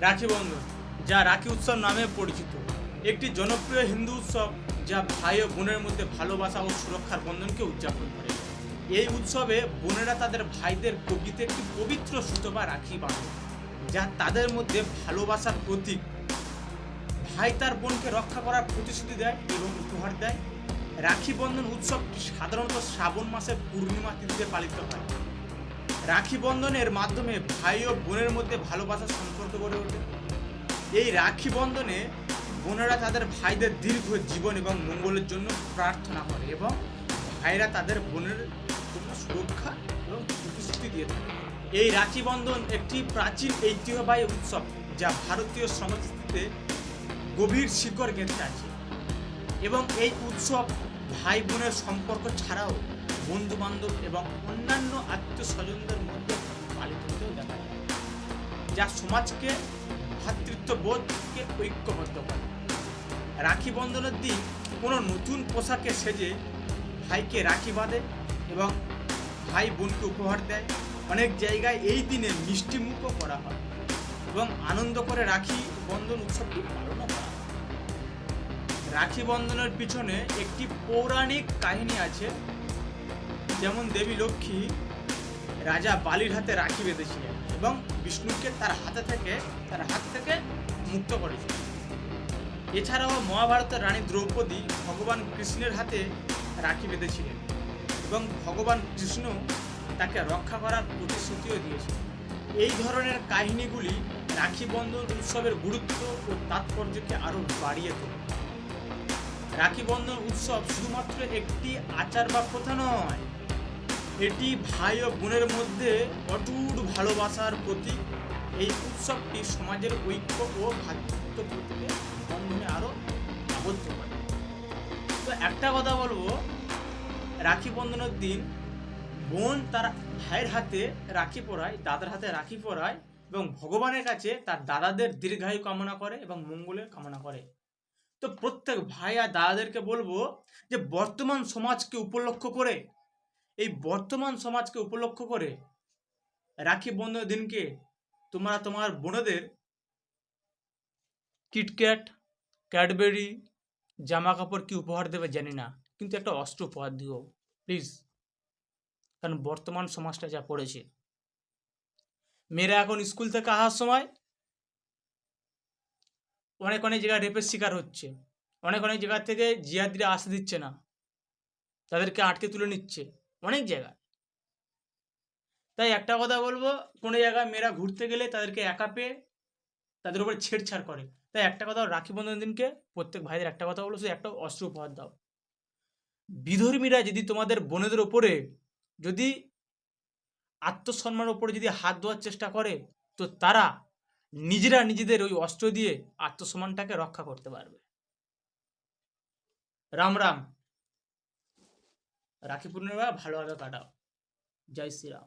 রাখি বন্ধন, যা রাখি উৎসব নামে পরিচিত, একটি জনপ্রিয় হিন্দু উৎসব যা ভাই ও বোনের মধ্যে ভালোবাসা ও সুরক্ষার বন্ধনকে উদযাপন করে। এই উৎসবে বোনেরা তাদের ভাইদের প্রকৃতি একটি পবিত্র সুতো বা রাখি বাঁধে, যা তাদের মধ্যে ভালোবাসার প্রতীক। ভাই তার বোনকে রক্ষা করার প্রতিশ্রুতি দেয় এবং উপহার দেয়। রাখি বন্ধন উৎসবটি সাধারণত শ্রাবণ মাসের পূর্ণিমা তিথিতে পালিত হয়। রাখি বন্ধনের মাধ্যমে ভাই ও বোনের মধ্যে ভালোবাসার সম্পর্ক গড়ে ওঠে। এই রাখি বন্ধনে বোনেরা তাদের ভাইদের দীর্ঘ জীবন এবং মঙ্গলের জন্য প্রার্থনা করে এবং ভাইরা তাদের বোনের জন্য সুরক্ষা এবং প্রতিশ্রুতি দিয়ে থাকে। এই রাখি বন্ধন একটি প্রাচীন ঐতিহ্যবাহী উৎসব যা ভারতীয় সংস্কৃতিতে গভীর শিকড় গেঁথে আছে এবং এই উৎসব ভাই বোনের সম্পর্ক ছাড়াও বন্ধু বান্ধব এবং অন্যান্য আত্মীয় স্বজনদের মধ্যে পালিত হতেও দেখা যায়, যা সমাজকে ভ্রাতৃত্ববোধকে ঐক্যবদ্ধ করে। রাখি বন্ধনের দিন কোনো নতুন পোশাকে সেজে ভাইকে রাখি বাঁধে এবং ভাই বোনকে উপহার দেয়। অনেক জায়গায় এই দিনে মিষ্টি মুখও করা হয় এবং আনন্দ করে রাখি বন্ধন উৎসবটি পালন করা হয়। রাখি বন্ধনের পিছনে একটি পৌরাণিক কাহিনী আছে, যেমন দেবী লক্ষ্মী রাজা বালির হাতে রাখি বেঁধেছিলেন এবং বিষ্ণুকে তার হাত থেকে মুক্ত করেছিলেন। এছাড়াও মহাভারতের রানী দ্রৌপদী ভগবান কৃষ্ণের হাতে রাখি বেঁধেছিলেন এবং ভগবান কৃষ্ণ তাকে রক্ষা করার প্রতিশ্রুতিও দিয়েছিলেন। এই ধরনের কাহিনীগুলি রাখি বন্ধন উৎসবের গুরুত্ব ও তাৎপর্যকে আরও বাড়িয়ে তোলে। রাখি বন্ধন উৎসব শুধুমাত্র একটি আচার বা প্রথা নয়, এটি ভাই ও বোনের মধ্যে অটুট ভালোবাসার প্রতীক। এই উৎসবটি সমাজের ঐক্য ও ভ্রাতৃত্ববোধকে বন্ধনে আরও আবদ্ধ করে। তো একটা কথা বলবো, রাখি বন্ধনের দিন বোন তার ভাইয়ের হাতে রাখি পরায়, দাদার হাতে রাখি পরায় এবং ভগবানের কাছে তার দাদাদের দীর্ঘায়ু কামনা করে এবং মঙ্গলের কামনা করে। তো প্রত্যেক ভাই আর দাদাদেরকে বলবো যে বর্তমান সমাজকে উপলক্ষ করে রাখি বন্ধনের দিনকে তোমরা তোমার বোনেদের কিটক্যাট, ক্যাডবেরি, জামা কাপড় কি উপহার দেবে জানি না, কিন্তু একটা অস্ত্র উপহার দিও প্লিজ। কারণ বর্তমান সমাজটা যা পড়েছে, মেয়েরা এখন স্কুল থেকে আসার সময় অনেক জায়গায় রেপের শিকার হচ্ছে, অনেক জায়গা থেকে জিহাদিরা আসতে দিচ্ছে না, তাদেরকে আটকে তুলে নিচ্ছে অনেক জায়গায়। তাই একটা কথা বলবো, কোনো জায়গায় মেয়েরা ঘুরতে গেলে তাদেরকে একা পেয়ে তাদের উপরে ছেড়ছাড় করে। তাই একটা কথা, রাখি বন্ধনের দিনকে প্রত্যেক ভাইদের একটা কথা বলো, শুধু একটা অস্ত্র উপহার দাও। বিধর্মীরা যদি তোমাদের বোনেদের ওপরে যদি আত্মসম্মানের ওপরে যদি হাত দেওয়ার চেষ্টা করে, তো তারা নিজেরা নিজেদের ওই অস্ত্র দিয়ে আত্মসম্মানটাকে রক্ষা করতে পারবে। রাম রাম। রাখি পূর্ণিমা ভালোভাবে কাটাও। জয় শ্রীরাম।